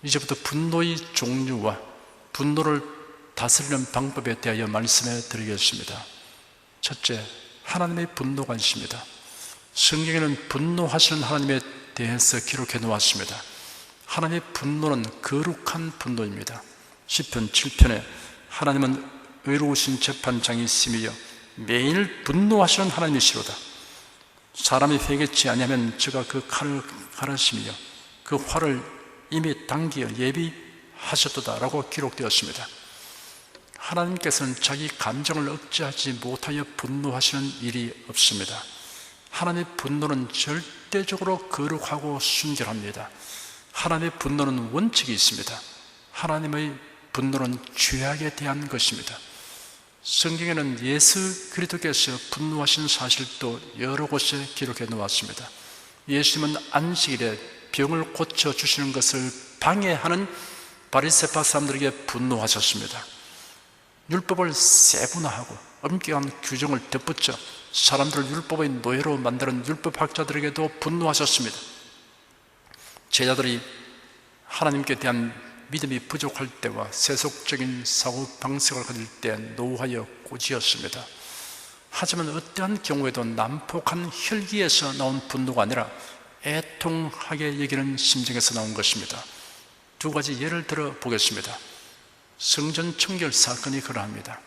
이제부터 분노의 종류와 분노를 다스리는 방법에 대하여 말씀해 드리겠습니다. 첫째, 하나님의 분노가 있습니다. 성경에는 분노하시는 하나님에 대해서 기록해 놓았습니다. 하나님의 분노는 거룩한 분노입니다. 시편 7편에 하나님은 의로우신 재판장이시며 매일 분노하시는 하나님이시로다. 사람이 회개치 아니하면 저가 그 칼을 갈으시며 그 활을 이미 당기어 예비하셨도다 라고 기록되었습니다. 하나님께서는 자기 감정을 억제하지 못하여 분노하시는 일이 없습니다. 하나님의 분노는 절대적으로 거룩하고 순결합니다. 하나님의 분노는 원칙이 있습니다. 하나님의 분노는 죄악에 대한 것입니다. 성경에는 예수 그리스도께서 분노하신 사실도 여러 곳에 기록해 놓았습니다. 예수님은 안식일에 병을 고쳐주시는 것을 방해하는 바리새파 사람들에게 분노하셨습니다. 율법을 세분화하고 엄격한 규정을 덧붙여 사람들을 율법의 노예로 만드는 율법학자들에게도 분노하셨습니다. 제자들이 하나님께 대한 믿음이 부족할 때와 세속적인 사고방식을 가질 때 노하여 꾸짖었습니다. 하지만 어떠한 경우에도 난폭한 혈기에서 나온 분노가 아니라 애통하게 여기는 심정에서 나온 것입니다. 두 가지 예를 들어 보겠습니다. 성전 청결 사건이 그러합니다.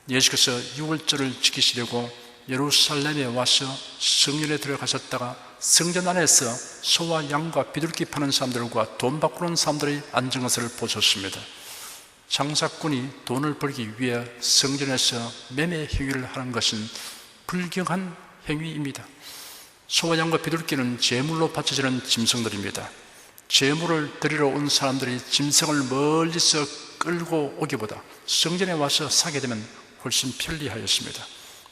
예수께서 유월절을 지키시려고 예루살렘에 와서 성전에 들어가셨다가 성전 안에서 소와 양과 비둘기 파는 사람들과 돈 바꾸는 사람들이 앉은 것을 보셨습니다. 장사꾼이 돈을 벌기 위해 성전에서 매매 행위를 하는 것은 불경한 행위입니다. 소와 양과 비둘기는 제물로 바쳐지는 짐승들입니다. 제물을 드리러 온 사람들이 짐승을 멀리서 끌고 오기보다 성전에 와서 사게 되면 훨씬 편리하였습니다.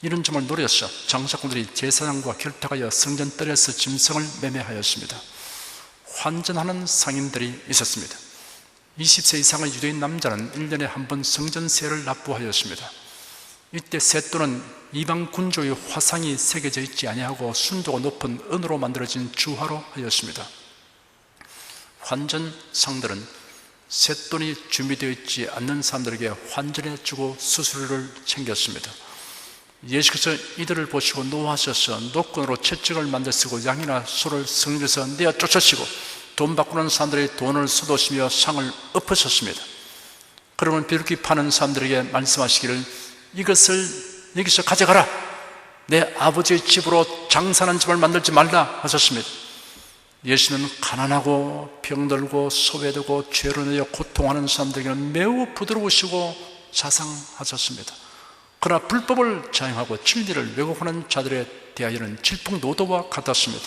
이런 점을 노려서 장사꾼들이 제사장과 결탁하여 성전뜰에서 짐승을 매매하였습니다. 환전하는 상인들이 있었습니다. 20세 이상의 유대인 남자는 1년에 한 번 성전세를 납부하였습니다. 이때 세돈은 이방 군주의 화상이 새겨져 있지 아니하고 순도가 높은 은으로 만들어진 주화로 하였습니다. 환전상들은 세돈이 준비되어 있지 않는 사람들에게 환전해 주고 수수료를 챙겼습니다. 예수께서 이들을 보시고 노하셔서 노건으로 채찍을 만드시고 양이나 소를 성전에서 내어 쫓으시고 돈 바꾸는 사람들의 돈을 쏟으시며 상을 엎으셨습니다. 그러면 비둘기 파는 사람들에게 말씀하시기를 이것을 여기서 가져가라. 내 아버지의 집으로 장사하는 집을 만들지 말라 하셨습니다. 예수는 가난하고 병들고 소외되고 죄로 내어 고통하는 사람들에게는 매우 부드러우시고 자상하셨습니다. 그러나 불법을 자행하고 진리를 왜곡하는 자들에 대하여는 질풍노도와 같았습니다.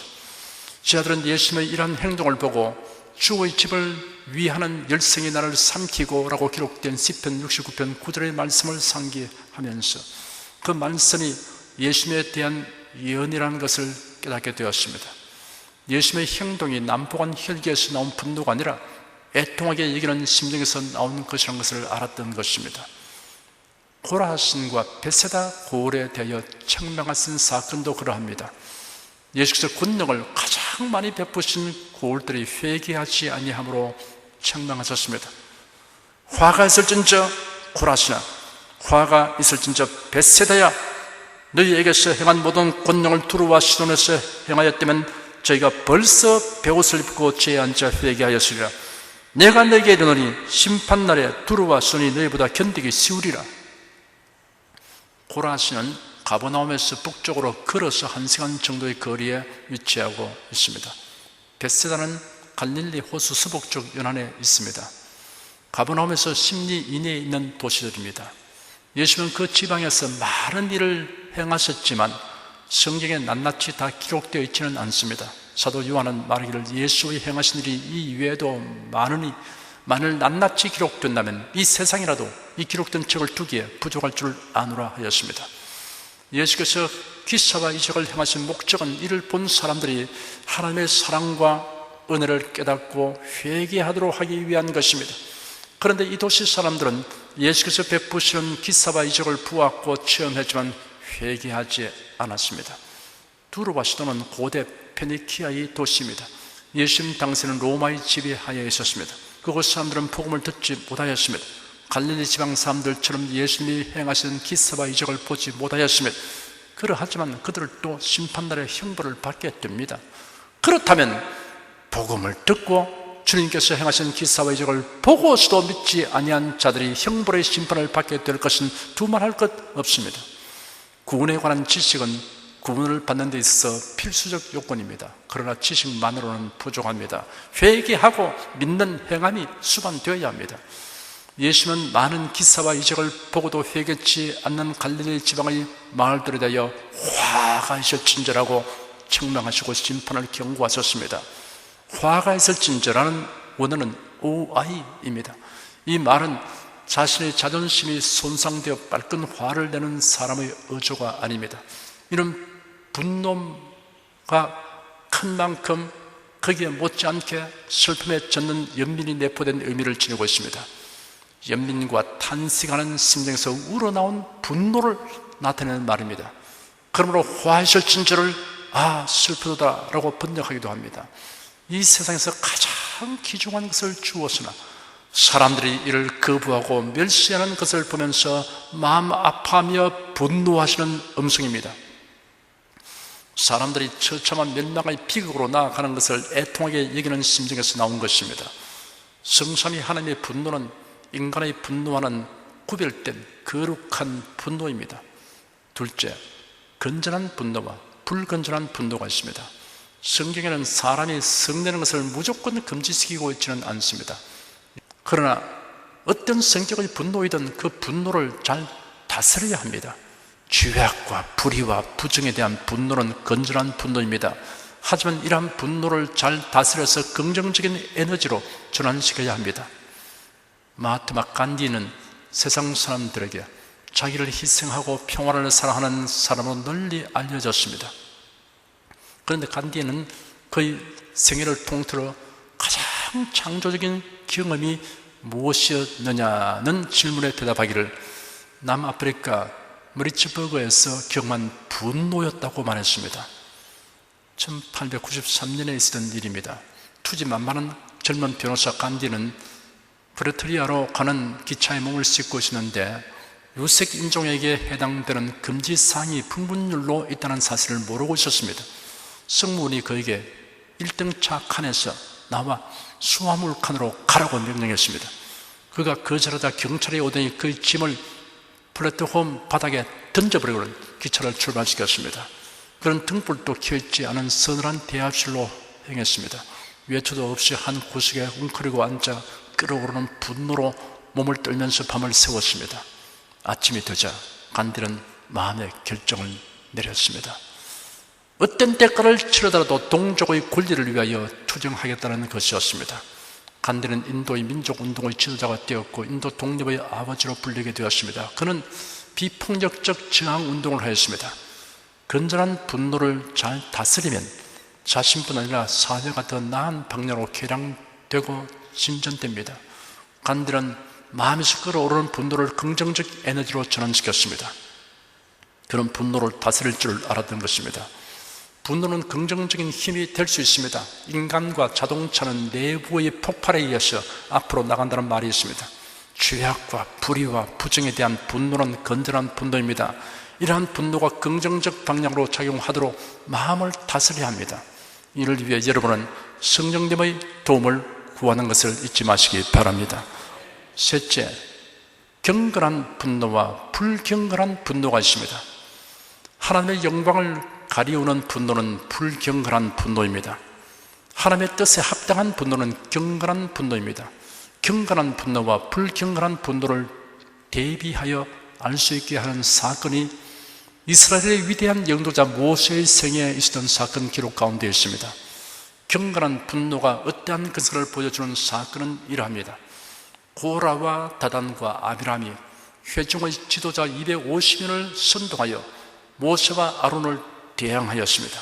제자들은 예수님의 이러한 행동을 보고 주의 집을 위하는 열성이 나를 삼키고 라고 기록된 시편 69편 9절의 말씀을 상기하면서 그 말씀이 예수님에 대한 예언이라는 것을 깨닫게 되었습니다. 예수님의 행동이 난폭한 혈기에서 나온 분노가 아니라 애통하게 여기는 심정에서 나온 것이라는 것을 알았던 것입니다. 고라신과 베세다 고을에 대하여 책망하신 사건도 그러합니다. 예수께서 권능을 가장 많이 베푸신 고을들이 회개하지 아니함으로 책망하셨습니다. 화가 있을진저 고라시나, 화가 있을진저 베세다야, 너희에게서 행한 모든 권능을 두루와 시돈에서 행하였다면 저희가 벌써 베옷을 입고 죄에 앉아 회개하였으리라. 내가 너에게 이르노니 심판날에 두루와 시돈이 너희보다 견디기 쉬우리라. 고라시는 가버나움에서 북쪽으로 걸어서 1시간 정도의 거리에 위치하고 있습니다. 베세다는 갈릴리 호수 서북쪽 연안에 있습니다. 가버나움에서 10리 이내에 있는 도시들입니다. 예수는 그 지방에서 많은 일을 행하셨지만 성경에 낱낱이 다 기록되어 있지는 않습니다. 사도 요한은 말하기를 예수의 행하신 일이 이 외에도 많으니 만일 낱낱이 기록된다면 이 세상이라도 이 기록된 책을 두기에 부족할 줄 아노라 하였습니다. 예수께서 기사와 이적을 행하신 목적은 이를 본 사람들이 하나님의 사랑과 은혜를 깨닫고 회개하도록 하기 위한 것입니다. 그런데 이 도시 사람들은 예수께서 베푸시는 기사와 이적을 보았고 체험했지만 회개하지 않았습니다. 두루와 시돈은 고대 페니키아의 도시입니다. 예수님 당시에는 로마의 지배하에 있었습니다. 그곳 사람들은 복음을 듣지 못하였습니다. 갈릴리 지방 사람들처럼 예수님이 행하시는 기사와 이적을 보지 못하였습니다. 그러하지만 그들을 또 심판날의 형벌을 받게 됩니다. 그렇다면 복음을 듣고 주님께서 행하신 기사와 이적을 보고서도 믿지 아니한 자들이 형벌의 심판을 받게 될 것은 두말할 것 없습니다. 구원에 관한 지식은 구원을 받는 데 있어서 필수적 요건입니다. 그러나 지식만으로는 부족합니다. 회개하고 믿는 행함이 수반되어야 합니다. 예수님은 많은 기사와 이적을 보고도 회개치 않는 갈릴리 지방의 마을들에 대하여 화가 있을진저라고 책망하시고 심판을 경고하셨습니다. 화가 있을진저라는 원어는 오아이입니다. 이 말은 자신의 자존심이 손상되어 빨간 화를 내는 사람의 어조가 아닙니다. 이런 분노가 큰 만큼 거기에 못지않게 슬픔에 젖는 연민이 내포된 의미를 지니고 있습니다. 연민과 탄식하는 심정에서 우러나온 분노를 나타내는 말입니다. 그러므로 화하실진저를 슬프도다 라고 번역하기도 합니다. 이 세상에서 가장 귀중한 것을 주었으나 사람들이 이를 거부하고 멸시하는 것을 보면서 마음 아파하며 분노하시는 음성입니다. 사람들이 처참한 멸망의 비극으로 나아가는 것을 애통하게 여기는 심정에서 나온 것입니다. 성삼위 하나님의 분노는 인간의 분노와는 구별된 거룩한 분노입니다. 둘째, 건전한 분노와 불건전한 분노가 있습니다. 성경에는 사람이 성내는 것을 무조건 금지시키고 있지는 않습니다. 그러나 어떤 성격의 분노이든 그 분노를 잘 다스려야 합니다. 죄악과 불의와 부정에 대한 분노는 건전한 분노입니다. 하지만 이러한 분노를 잘 다스려서 긍정적인 에너지로 전환시켜야 합니다. 마하트마 간디는 세상 사람들에게 자기를 희생하고 평화를 사랑하는 사람으로 널리 알려졌습니다. 그런데 간디는 그의 생애를 통틀어 가장 창조적인 경험이 무엇이었느냐는 질문에 대답하기를 남아프리카 머리츠버그에서 경험한 분노였다고 말했습니다. 1893년에 있었던 일입니다. 투지만만한 젊은 변호사 간디는 프레토리아로 가는 기차에 몸을 싣고 있었는데 유색 인종에게 해당되는 금지 사항이 풍분율로 있다는 사실을 모르고 있었습니다. 승무원이 그에게 1등차 칸에서 나와 수화물 칸으로 가라고 명령했습니다. 그가 거절하다 경찰이 오더니 그의 짐을 플랫폼 바닥에 던져버리고는 기차를 출발시켰습니다. 그런 등불도 켜있지 않은 서늘한 대합실로 행했습니다. 외투도 없이 한 구석에 웅크리고 앉아 끓어오르는 분노로 몸을 떨면서 밤을 새웠습니다. 아침이 되자 간디는 마음의 결정을 내렸습니다. 어떤 대가를 치르더라도 동족의 권리를 위하여 투쟁하겠다는 것이었습니다. 간디는 인도의 민족운동의 지도자가 되었고 인도 독립의 아버지로 불리게 되었습니다. 그는 비폭력적 저항운동을 하였습니다. 건전한 분노를 잘 다스리면 자신뿐 아니라 사회가 더 나은 방향으로 개량되고 진전됩니다. 간디는 마음에서 끓어오르는 분노를 긍정적 에너지로 전환시켰습니다. 그런 분노를 다스릴 줄 알았던 것입니다. 분노는 긍정적인 힘이 될 수 있습니다. 인간과 자동차는 내부의 폭발에 의해서 앞으로 나간다는 말이 있습니다. 죄악과 불의와 부정에 대한 분노는 건전한 분노입니다. 이러한 분노가 긍정적 방향으로 작용하도록 마음을 다스려야 합니다. 이를 위해 여러분은 성령님의 도움을 구하는 것을 잊지 마시기 바랍니다. 셋째, 경건한 분노와 불경건한 분노가 있습니다. 하나님의 영광을 가리우는 분노는 불경건한 분노입니다. 하나님의 뜻에 합당한 분노는 경건한 분노입니다. 경건한 분노와 불경건한 분노를 대비하여 알 수 있게 하는 사건이 이스라엘의 위대한 영도자 모세의 생애에 있었던 사건 기록 가운데 있습니다. 경건한 분노가 어떠한 것을 보여주는 사건은 이러합니다. 고라와 다단과 아비람이 회중의 지도자 250명을 선동하여 모세와 아론을 대항하였습니다.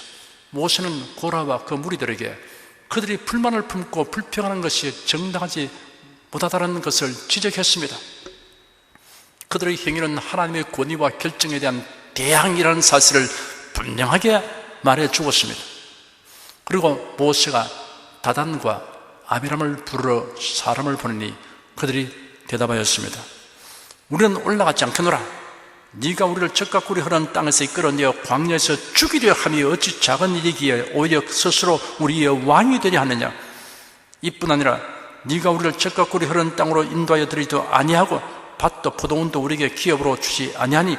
모세는 고라와 그 무리들에게 그들이 불만을 품고 불평하는 것이 정당하지 못하다는 것을 지적했습니다. 그들의 행위는 하나님의 권위와 결정에 대한 대항이라는 사실을 분명하게 말해 주었습니다. 그리고 모세가 다단과 아비람을 부르러 사람을 보내니 그들이 대답하였습니다. 우리는 올라가지 않겠노라. 네가 우리를 적과 꿀이 흐르는 땅에서 이끌어내어 광야에서 죽이려 함이 어찌 작은 일이기에 오히려 스스로 우리의 왕이 되려 하느냐. 이뿐 아니라 네가 우리를 적과 꿀이 흐르는 땅으로 인도하여 드리지도 아니하고 밭도 포도원도 우리에게 기업으로 주지 아니하니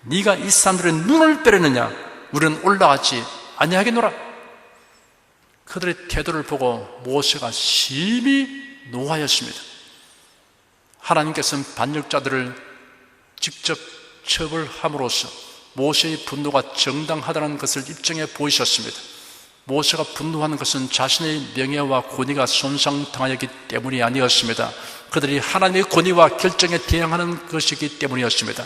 네가 이 사람들의 눈을 빼려느냐. 우리는 올라가지 아니하겠노라. 그들의 태도를 보고 모세가 심히 노하였습니다. 하나님께서는 반역자들을 직접 처벌함으로써 모세의 분노가 정당하다는 것을 입증해 보이셨습니다. 모세가 분노하는 것은 자신의 명예와 권위가 손상당하였기 때문이 아니었습니다. 그들이 하나님의 권위와 결정에 대항하는 것이기 때문이었습니다.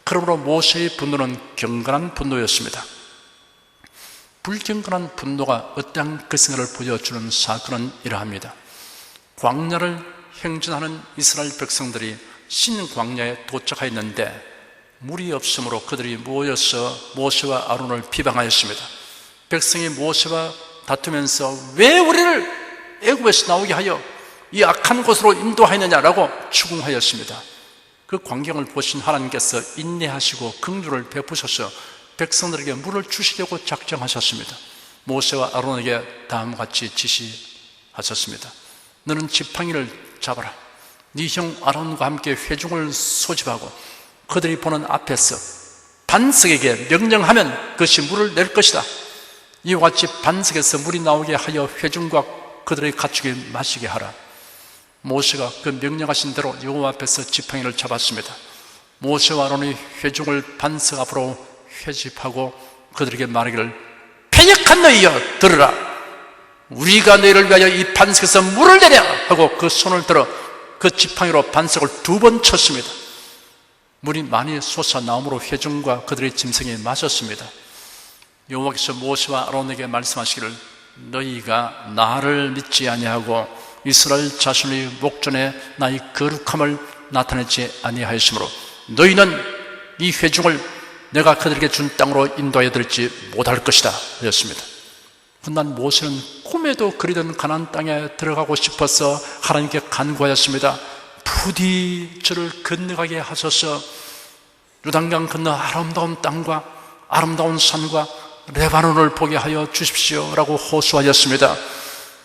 그러므로 모세의 분노는 경건한 분노였습니다. 불경건한 분노가 어떠한 것인가를 보여주는 사건은 이러합니다. 광야를 행진하는 이스라엘 백성들이 신광야에 도착하였는데 물이 없으므로 그들이 모여서 모세와 아론을 비방하였습니다. 백성이 모세와 다투면서 왜 우리를 애굽에서 나오게 하여 이 악한 곳으로 인도하였느냐라고 추궁하였습니다. 그 광경을 보신 하나님께서 인내하시고 긍휼을 베푸셔서 백성들에게 물을 주시려고 작정하셨습니다. 모세와 아론에게 다음과 같이 지시하셨습니다. 너는 지팡이를 잡아라. 네 형 아론과 함께 회중을 소집하고 그들이 보는 앞에서 반석에게 명령하면 그것이 물을 낼 것이다. 이와 같이 반석에서 물이 나오게 하여 회중과 그들의 가축이 마시게 하라. 모세가 그 명령하신 대로 여호와 앞에서 지팡이를 잡았습니다. 모세와 아론이 회중을 반석 앞으로 회집하고 그들에게 말하기를 패역한 너희여 들으라. 우리가 너희를 위하여 이 반석에서 물을 내려 하고 그 손을 들어 그 지팡이로 반석을 2번 쳤습니다. 물이 많이 솟아나옴으로 회중과 그들의 짐승이 마셨습니다. 여호와께서 모세와 아론에게 말씀하시기를 너희가 나를 믿지 아니하고 이스라엘 자손의 목전에 나의 거룩함을 나타내지 아니하였으므로 너희는 이 회중을 내가 그들에게 준 땅으로 인도하여 드리지 못할 것이다 하였습니다. 훗날 모세는 꿈에도 그리던 가나안 땅에 들어가고 싶어서 하나님께 간구하였습니다. 부디 저를 건너가게 하소서. 요단강 건너 아름다운 땅과 아름다운 산과 레바논을 보게 하여 주십시오 라고 호소하였습니다.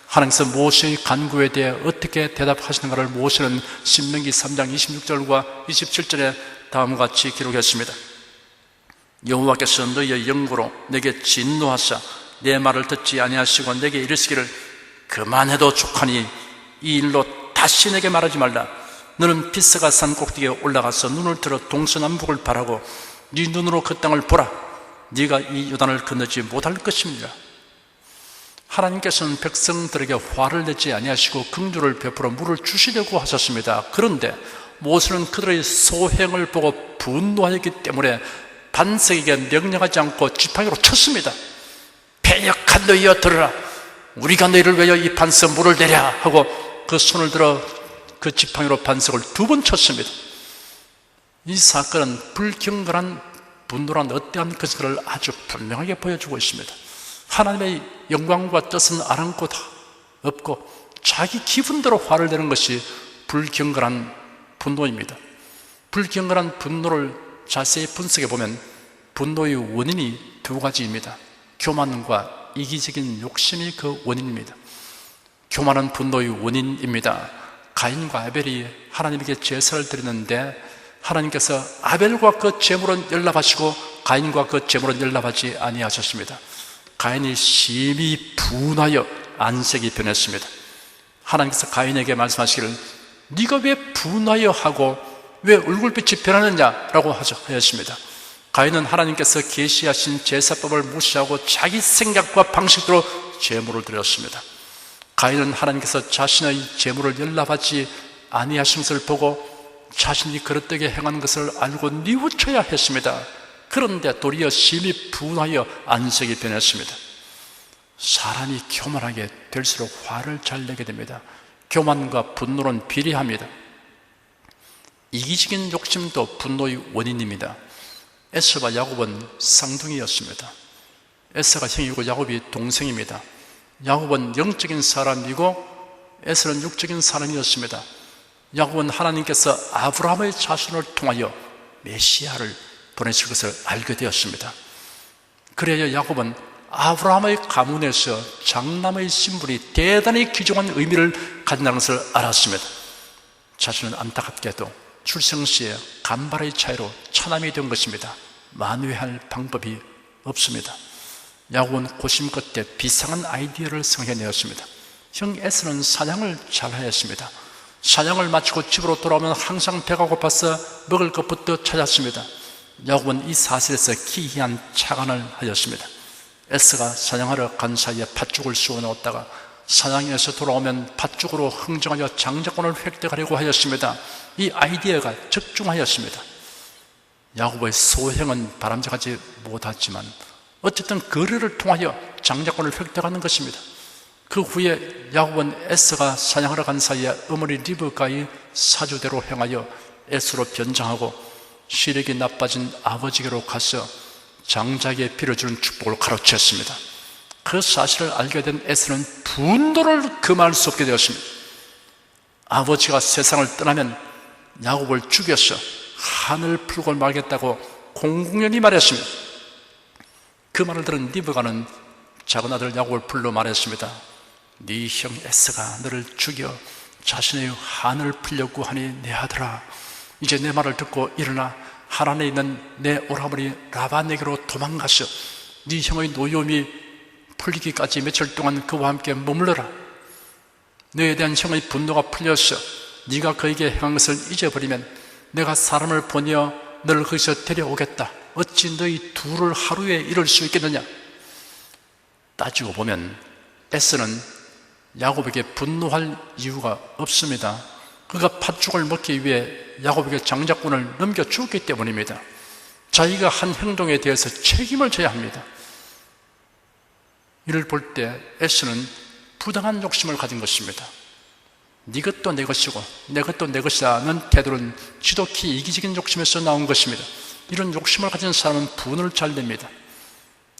하나님께서 모세의 간구에 대해 어떻게 대답하시는가를 모세는 신명기 3장 26절과 27절에 다음과 같이 기록했습니다. 여호와께서 너희의 영구로 내게 진노하사 내 말을 듣지 아니하시고 내게 이르시기를 그만해도 족하니 이 일로 다시 내게 말하지 말라. 너는 비스가 산 꼭대기에 올라가서 눈을 들어 동서남북을 바라고 네 눈으로 그 땅을 보라. 네가 이 요단을 건너지 못할 것입니다. 하나님께서는 백성들에게 화를 내지 아니하시고 긍휼을 베풀어 물을 주시려고 하셨습니다. 그런데 모세는 그들의 소행을 보고 분노하였기 때문에 반석에게 명령하지 않고 지팡이로 쳤습니다. 패역한 너희여 들으라. 우리가 너희를 위하여 이 반석 물을 내려 하고 그 손을 들어 그 지팡이로 반석을 2번 쳤습니다. 이 사건은 불경건한 분노란 어떠한 것인가를 아주 분명하게 보여주고 있습니다. 하나님의 영광과 뜻은 아랑곳 없고 자기 기분대로 화를 내는 것이 불경건한 분노입니다. 불경건한 분노를 자세히 분석해 보면 분노의 원인이 2가지입니다. 교만과 이기적인 욕심이 그 원인입니다. 교만은 분노의 원인입니다. 가인과 아벨이 하나님에게 제사를 드렸는데 하나님께서 아벨과 그 제물은 연락하시고 가인과 그 제물은 연락하지 아니하셨습니다. 가인이 심히 분하여 안색이 변했습니다. 하나님께서 가인에게 말씀하시기를 네가 왜 분하여 하고 왜 얼굴빛이 변하느냐라고 하였습니다. 가인은 하나님께서 계시하신 제사법을 무시하고 자기 생각과 방식대로 제물을 드렸습니다. 가인은 하나님께서 자신의 제물을 연락하지 아니하신 것을 보고 자신이 그릇되게 행한 것을 알고 뉘우쳐야 했습니다. 그런데 도리어 심히 분하여 안색이 변했습니다. 사람이 교만하게 될수록 화를 잘 내게 됩니다. 교만과 분노는 비례합니다. 이기적인 욕심도 분노의 원인입니다. 에서와 야곱은 쌍둥이였습니다. 에서가 형이고 야곱이 동생입니다. 야곱은 영적인 사람이고 에서는 육적인 사람이었습니다. 야곱은 하나님께서 아브라함의 자손을 통하여 메시아를 보내실 것을 알게 되었습니다. 그래야 야곱은 아브라함의 가문에서 장남의 신분이 대단히 귀중한 의미를 가진다는 것을 알았습니다. 자신은 안타깝게도 출생시에 간발의 차이로 차남이 된 것입니다. 만회할 방법이 없습니다. 야곱은 고심 끝에 비상한 아이디어를 생각해내었습니다. 형 에서는 사냥을 잘하였습니다. 사냥을 마치고 집으로 돌아오면 항상 배가 고파서 먹을 것부터 찾았습니다. 야곱은 이 사실에서 기이한 착안을 하였습니다. 에서가 사냥하러 간 사이에 팥죽을 쏘아 넣었다가 사냥에서 돌아오면 팥죽으로 흥정하여 장자권을 획득하려고 하였습니다. 이 아이디어가 적중하였습니다. 야곱의 소행은 바람직하지 못하지만 어쨌든 거래를 통하여 장자권을 획득하는 것입니다. 그 후에 야곱은 에서가 사냥하러 간 사이에 어머니 리브가의 사주대로 행하여 에서로 변장하고 시력이 나빠진 아버지께로 가서 장자에게 빌어주는 축복을 가로챘습니다. 그 사실을 알게 된 에서는 분노를 금할 수 없게 되었습니다. 아버지가 세상을 떠나면 야곱을 죽여서 한을 풀고 말겠다고 공공연히 말했습니다. 그 말을 들은 리브가는 작은 아들 야곱을 불러 말했습니다. 네 형 에서가 너를 죽여 자신의 한을 풀려고 하니 내 아들아, 이제 내 말을 듣고 일어나 하란에 있는 내 오라버니 라반에게로 도망가서 네 형의 노여움이 풀리기까지 며칠 동안 그와 함께 머물러라. 너에 대한 형의 분노가 풀려서 네가 그에게 행한 것을 잊어버리면 내가 사람을 보내어 너를 거기서 데려오겠다. 어찌 너희 둘을 하루에 이룰 수 있겠느냐? 따지고 보면 에서는 야곱에게 분노할 이유가 없습니다. 그가 팥죽을 먹기 위해 야곱에게 장자권을 넘겨주었기 때문입니다. 자기가 한 행동에 대해서 책임을 져야 합니다. 이를 볼 때 에서는 부당한 욕심을 가진 것입니다. 네 것도 내 것이고 내 것도 내 것이라는 태도는 지독히 이기적인 욕심에서 나온 것입니다. 이런 욕심을 가진 사람은 분을 잘 냅니다.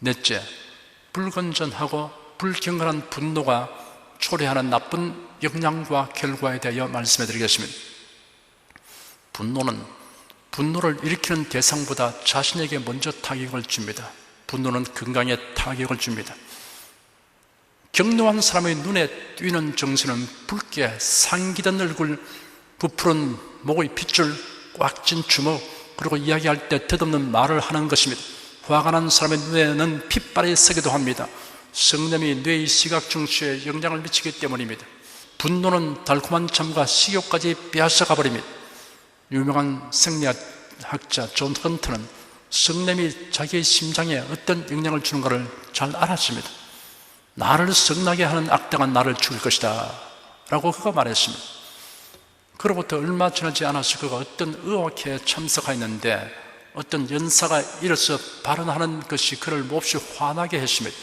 넷째, 불건전하고 불경건한 분노가 초래하는 나쁜 영향과 결과에 대하여 말씀해 드리겠습니다. 분노를 일으키는 대상보다 자신에게 먼저 타격을 줍니다. 분노는 건강에 타격을 줍니다. 격노한 사람의 눈에 띄는 정신은 붉게 상기된 얼굴, 부푸른 목의 핏줄, 꽉 찐 주먹, 그리고 이야기할 때 덧없는 말을 하는 것입니다. 화가 난 사람의 눈에는 핏발이 서기도 합니다. 성냄이 뇌의 시각 중추에 영향을 미치기 때문입니다. 분노는 달콤한 잠과 식욕까지 빼앗아가 버립니다. 유명한 생리학자 존 헌트는 성냄이 자기의 심장에 어떤 영향을 주는가를 잘 알았습니다. 나를 성나게 하는 악당은 나를 죽일 것이다 라고 그가 말했습니다. 그로부터 얼마 지나지 않아서 그가 어떤 의학회에 참석하였는데 어떤 연사가 일어서 발언하는 것이 그를 몹시 화나게 했습니다.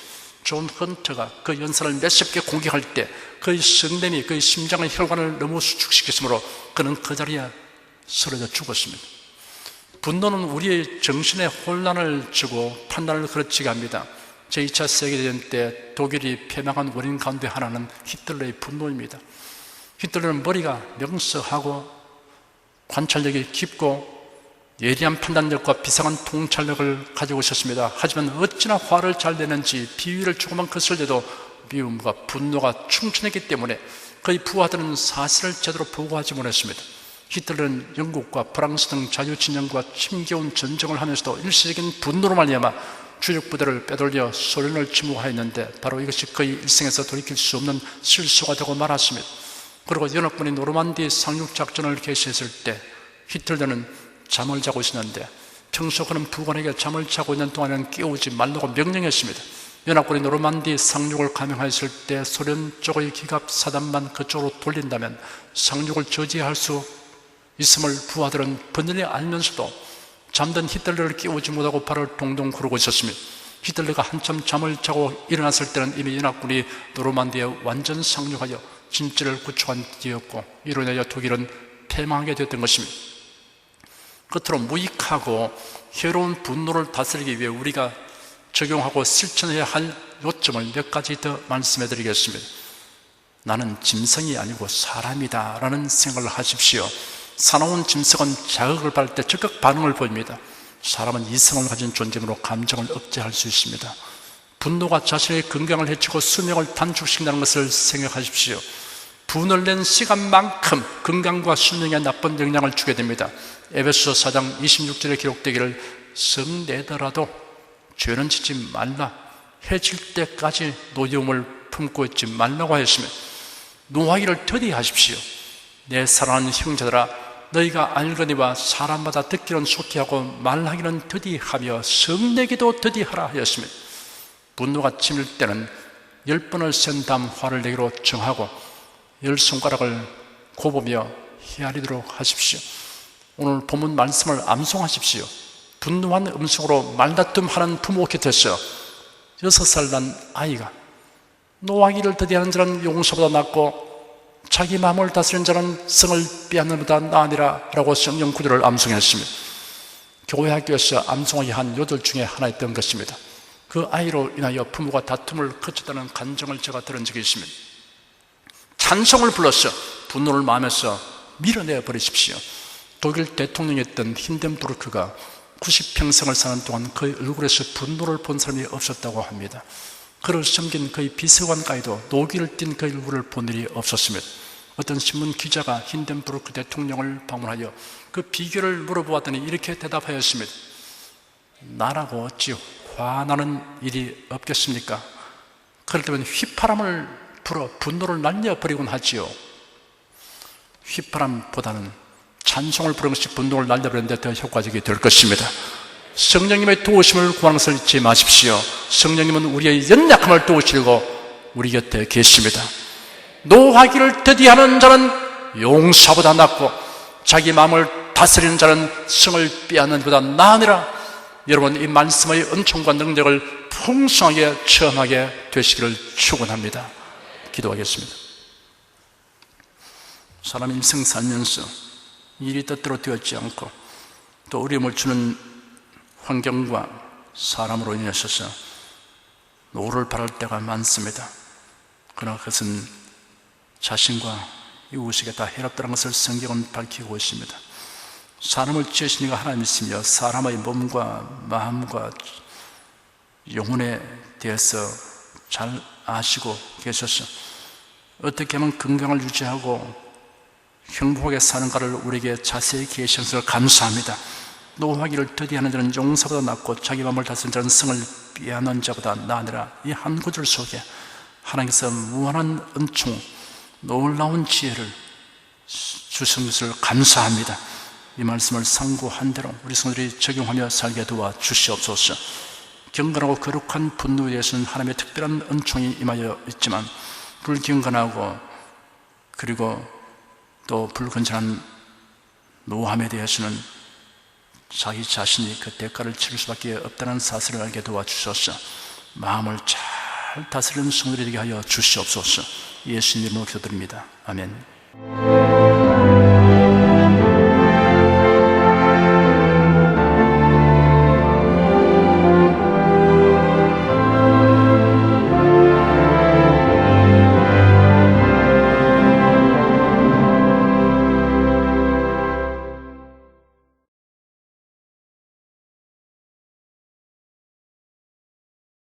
존 헌터가 그 연사를 몇십 개 공격할 때 그의 성냄이 그의 심장의 혈관을 너무 수축시켰으므로 그는 그 자리에 쓰러져 죽었습니다. 분노는 우리의 정신에 혼란을 주고 판단을 그르치게 합니다. 제2차 세계대전 때 독일이 패망한 원인 가운데 하나는 히틀러의 분노입니다. 히틀러는 머리가 명석하고 관찰력이 깊고 예리한 판단력과 비상한 통찰력을 가지고 있었습니다. 하지만 어찌나 화를 잘 내는지 비위를 조금만 거슬려도 미움과 분노가 충천했기 때문에 그의 부하들은 사실을 제대로 보고하지 못했습니다. 히틀러는 영국과 프랑스 등 자유진영과 힘겨운 전쟁을 하면서도 일시적인 분노로 말미암아 주력 부대를 빼돌려 소련을 침공하였는데 바로 이것이 그의 일생에서 돌이킬 수 없는 실수가 되고 말았습니다. 그리고 연합군이 노르만디 상륙작전을 개시했을 때 히틀러는 잠을 자고 있었는데 평소 그는 부관에게 잠을 자고 있는 동안에는 깨우지 말라고 명령했습니다. 연합군이 노르만디 상륙을 감행하였을 때 소련 쪽의 기갑 사단만 그쪽으로 돌린다면 상륙을 저지할 수 있음을 부하들은 번연히 알면서도 잠든 히틀러를 깨우지 못하고 발을 동동 구르고 있었습니다. 히틀러가 한참 잠을 자고 일어났을 때는 이미 연합군이 노르만디에 완전 상륙하여 진지를 구축한 뒤였고 이로 인하여 독일은 패망하게 되었던 것입니다. 끝으로 무익하고 해로운 분노를 다스리기 위해 우리가 적용하고 실천해야 할 요점을 몇 가지 더 말씀해 드리겠습니다. 나는 짐승이 아니고 사람이다 라는 생각을 하십시오. 사나운 짐승은 자극을 받을 때 즉각 반응을 보입니다. 사람은 이성을 가진 존재로 감정을 억제할 수 있습니다. 분노가 자신의 건강을 해치고 수명을 단축시킨다는 것을 생각하십시오. 분을 낸 시간만큼 건강과 수명에 나쁜 영향을 주게 됩니다. 에베소 4장 26절에 기록되기를 성내더라도 죄는 짓지 말라, 해질 때까지 노여움을 품고 있지 말라고 하였으며, 노하기를 더디하십시오. 내 사랑하는 형제들아, 너희가 알거니와 사람마다 듣기는 속히 하고 말하기는 더디하며 성내기도 더디하라 하였으며, 분노가 치밀 때는 10번을 센 다음 화를 내기로 정하고 10손가락을 곱으며 헤아리도록 하십시오. 오늘 본문 말씀을 암송하십시오. 분노한 음성으로 말다툼하는 부모 곁에서 6살 난 아이가 노하기를 더디하는 자는 용서보다 낫고 자기 마음을 다스리는 자는 성을 빼앗는 보다 나으니라 라고 성경 구절을 암송했습니다. 교회 학교에서 암송하게 한 요들 중에 하나였던 것입니다. 그 아이로 인하여 부모가 다툼을 그쳤다는 간증을 제가 들은 적이 있습니다. 찬송을 불러서 분노를 마음에서 밀어내 버리십시오. 독일 대통령이었던 힌덴부르크가 90평생을 사는 동안 그의 얼굴에서 분노를 본 사람이 없었다고 합니다. 그를 섬긴 그의 비서관까지도 노기를 띤 그의 얼굴을 본 일이 없었습니다. 어떤 신문 기자가 힌덴부르크 대통령을 방문하여 그 비결을 물어보았더니 이렇게 대답하였습니다. 나라고 어찌 화나는 일이 없겠습니까? 그럴 때면 휘파람을 불어 분노를 날려버리곤 하지요. 휘파람보다는 찬송을 부르는 것이 분노를 날려버리는 데 더 효과적이 될 것입니다. 성령님의 도우심을 구하는 것을 잊지 마십시오. 성령님은 우리의 연약함을 도우시려고 우리 곁에 계십니다. 노하기를 더디하는 자는 용사보다 낫고 자기 마음을 다스리는 자는 성을 빼앗는 보다 나으니라. 여러분, 이 말씀의 은총과 능력을 풍성하게 체험하게 되시기를 축원합니다. 기도하겠습니다. 사람 인생 살면서 일이 뜻대로 되었지 않고 또 어려움을 주는 환경과 사람으로 인해서 노를 바랄 때가 많습니다. 그러나 그것은 자신과 이웃에게 다 해롭다는 것을 성경은 밝히고 있습니다. 사람을 지으신 이가 하나님이시며 사람의 몸과 마음과 영혼에 대해서 잘 아시고 계셔서 어떻게 하면 건강을 유지하고 행복하게 사는가를 우리에게 자세히 계시는 것을 감사합니다. 노하기를 더디하는 자는 용사보다 낫고 자기 마음을 다스리는 자는 성을 빼앗는 자보다 나으니라. 이 한 구절 속에 하나님께서 무한한 은총, 놀라운 지혜를 주신 것을 감사합니다. 이 말씀을 상고한 대로 우리 성도들이 적용하며 살게 도와 주시옵소서. 경건하고 거룩한 분노에 대해서는 하나님의 특별한 은총이 임하여 있지만 불경건하고 그리고 또 불건전한 노함에 대해서는 자기 자신이 그 대가를 치를 수밖에 없다는 사실을 알게 도와주셔서 마음을 잘 다스리는 성도들이 되게 하여 주시옵소서. 예수님 이름으로 기도드립니다. 아멘.